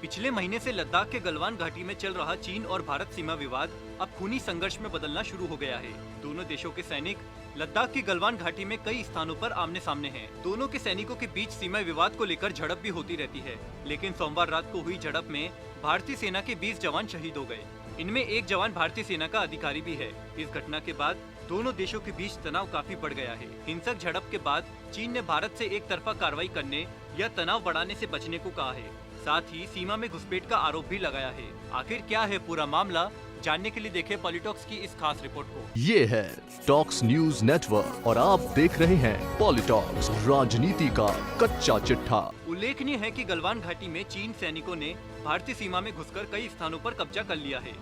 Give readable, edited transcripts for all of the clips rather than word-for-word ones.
पिछले महीने से लद्दाख के गलवान घाटी में चल रहा चीन और भारत सीमा विवाद अब खूनी संघर्ष में बदलना शुरू हो गया है। दोनों देशों के सैनिक लद्दाख की गलवान घाटी में कई स्थानों पर आमने सामने हैं। दोनों के सैनिकों के बीच सीमा विवाद को लेकर झड़प भी होती रहती है, लेकिन सोमवार रात को हुई झड़प में भारतीय सेना के 20 जवान शहीद हो गए। इनमें एक जवान भारतीय सेना का अधिकारी भी है। इस घटना के बाद दोनों देशों के बीच तनाव काफी बढ़ गया है। हिंसक झड़प के बाद चीन ने भारत से एक तरफा कार्रवाई करने या तनाव बढ़ाने से बचने को कहा है। साथ ही सीमा में घुसपैठ का आरोप भी लगाया है। आखिर क्या है पूरा मामला, जानने के लिए देखें पॉलिटॉक्स की इस खास रिपोर्ट को। ये है टॉक्स न्यूज नेटवर्क और आप देख रहे हैं पॉलिटॉक्स, राजनीति का कच्चा चिट्ठा। उल्लेखनीय है कि गलवान घाटी में चीन सैनिकों ने भारतीय सीमा में घुसकर कई स्थानों पर कब्जा कर लिया है।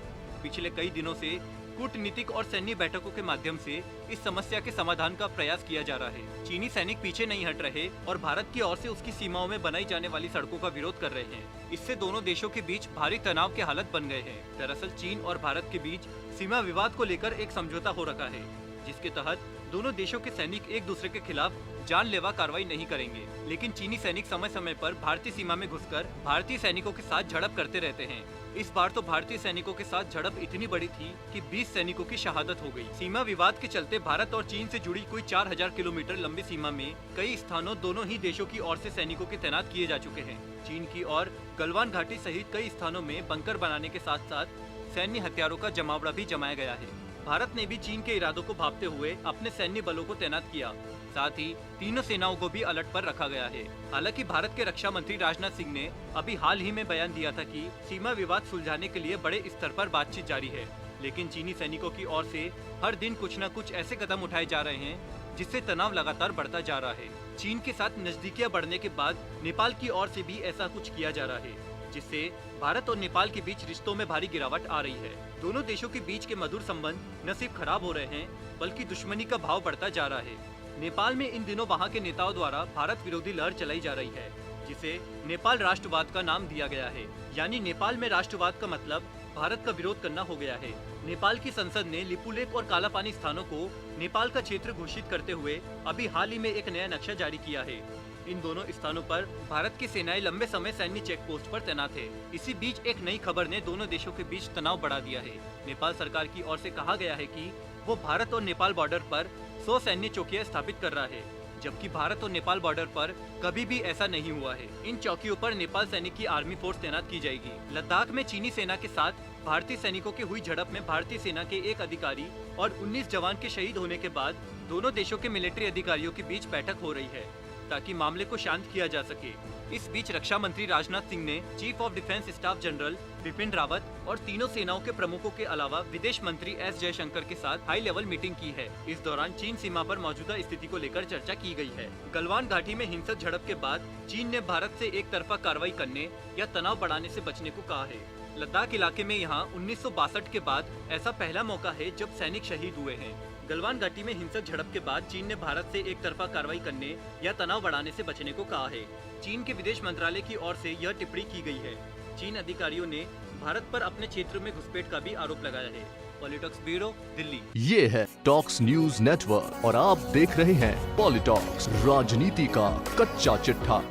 पिछले कई दिनों से कूटनीतिक और सैन्य बैठकों के माध्यम से इस समस्या के समाधान का प्रयास किया जा रहा है। चीनी सैनिक पीछे नहीं हट रहे और भारत की ओर से उसकी सीमाओं में बनाई जाने वाली सड़कों का विरोध कर रहे हैं। इससे दोनों देशों के बीच भारी तनाव के हालत बन गए हैं। दरअसल चीन और भारत के बीच सीमा विवाद को लेकर एक समझौता हो रखा है, जिसके तहत दोनों देशों के सैनिक एक दूसरे के खिलाफ जानलेवा कार्रवाई नहीं करेंगे। लेकिन चीनी सैनिक समय समय पर भारतीय सीमा में घुसकर भारतीय सैनिकों के साथ झड़प करते रहते हैं। इस बार तो भारतीय सैनिकों के साथ झड़प इतनी बड़ी थी कि 20 सैनिकों की शहादत हो गई। सीमा विवाद के चलते भारत और चीन से जुड़ी कोई 4000 किलोमीटर लंबी सीमा में कई स्थानों दोनों ही देशों की ओर से सैनिकों के तैनात किए जा चुके हैं। चीन की ओर गलवान घाटी सहित कई स्थानों में बंकर बनाने के साथ साथ सैन्य हथियारों का जमावड़ा भी जमाया गया है। भारत ने भी चीन के इरादों को भांपते हुए अपने सैन्य बलों को तैनात किया। साथ ही तीनों सेनाओं को भी अलर्ट पर रखा गया है। हालांकि भारत के रक्षा मंत्री राजनाथ सिंह ने अभी हाल ही में बयान दिया था कि सीमा विवाद सुलझाने के लिए बड़े स्तर पर बातचीत जारी है, लेकिन चीनी सैनिकों की ओर से हर दिन कुछ न कुछ ऐसे कदम उठाए जा रहे हैं जिससे तनाव लगातार बढ़ता जा रहा है। चीन के साथ नजदीकियां बढ़ने के बाद नेपाल की ओर से भी ऐसा कुछ किया जा रहा है, जिससे भारत और नेपाल के बीच रिश्तों में भारी गिरावट आ रही है। दोनों देशों के बीच के मधुर संबंध न सिर्फ खराब हो रहे हैं, बल्कि दुश्मनी का भाव बढ़ता जा रहा है। नेपाल में इन दिनों वहां के नेताओं द्वारा भारत विरोधी लहर चलाई जा रही है, जिसे नेपाल राष्ट्रवाद का नाम दिया गया है। यानी नेपाल में राष्ट्रवाद का मतलब भारत का विरोध करना हो गया है। नेपाल की संसद ने लिपुलेख और कालापानी स्थानों को नेपाल का क्षेत्र घोषित करते हुए अभी हाल ही में एक नया नक्शा जारी किया है। इन दोनों स्थानों पर भारत की सेनाएं लंबे समय सैन्य चेक पोस्ट पर तैनात है। इसी बीच एक नई खबर ने दोनों देशों के बीच तनाव बढ़ा दिया है। नेपाल सरकार की ओर से कहा गया है कि वो भारत और नेपाल बॉर्डर पर 100 सैन्य चौकियां स्थापित कर रहा है, जबकि भारत और नेपाल बॉर्डर पर कभी भी ऐसा नहीं हुआ है। इन चौकियों पर नेपाल सैनिक की आर्मी फोर्स तैनात की जाएगी। लद्दाख में चीनी सेना के साथ भारतीय सैनिकों की हुई झड़प में भारतीय सेना के एक अधिकारी और 19 जवान के शहीद होने के बाद दोनों देशों के मिलिट्री अधिकारियों के बीच बैठक हो रही है, ताकि मामले को शांत किया जा सके। इस बीच रक्षा मंत्री राजनाथ सिंह ने chief of defence staff general Bipin Rawat और तीनों सेनाओं के प्रमुखों के अलावा विदेश मंत्री एस जयशंकर के साथ हाई लेवल मीटिंग की है। इस दौरान चीन सीमा पर मौजूदा स्थिति को लेकर चर्चा की गई है। गलवान घाटी में हिंसक झड़प के बाद चीन ने भारत से एक तरफा कार्रवाई करने या तनाव बढ़ाने से बचने को कहा है। लद्दाख इलाके में यहाँ 1962 के बाद ऐसा पहला मौका है जब सैनिक शहीद हुए हैं। गलवान घाटी में हिंसक झड़प के बाद चीन ने भारत से एक तरफा कार्रवाई करने या तनाव बढ़ाने से बचने को कहा है। चीन के विदेश मंत्रालय की ओर से यह टिप्पणी की गई है। चीन अधिकारियों ने भारत पर अपने क्षेत्र में घुसपैठ का भी आरोप लगाया है। पॉलिटॉक्स ब्यूरो, दिल्ली। ये है टॉक्स न्यूज नेटवर्क और आप देख रहे हैं पॉलिटॉक्स, राजनीति का कच्चा चिट्ठा।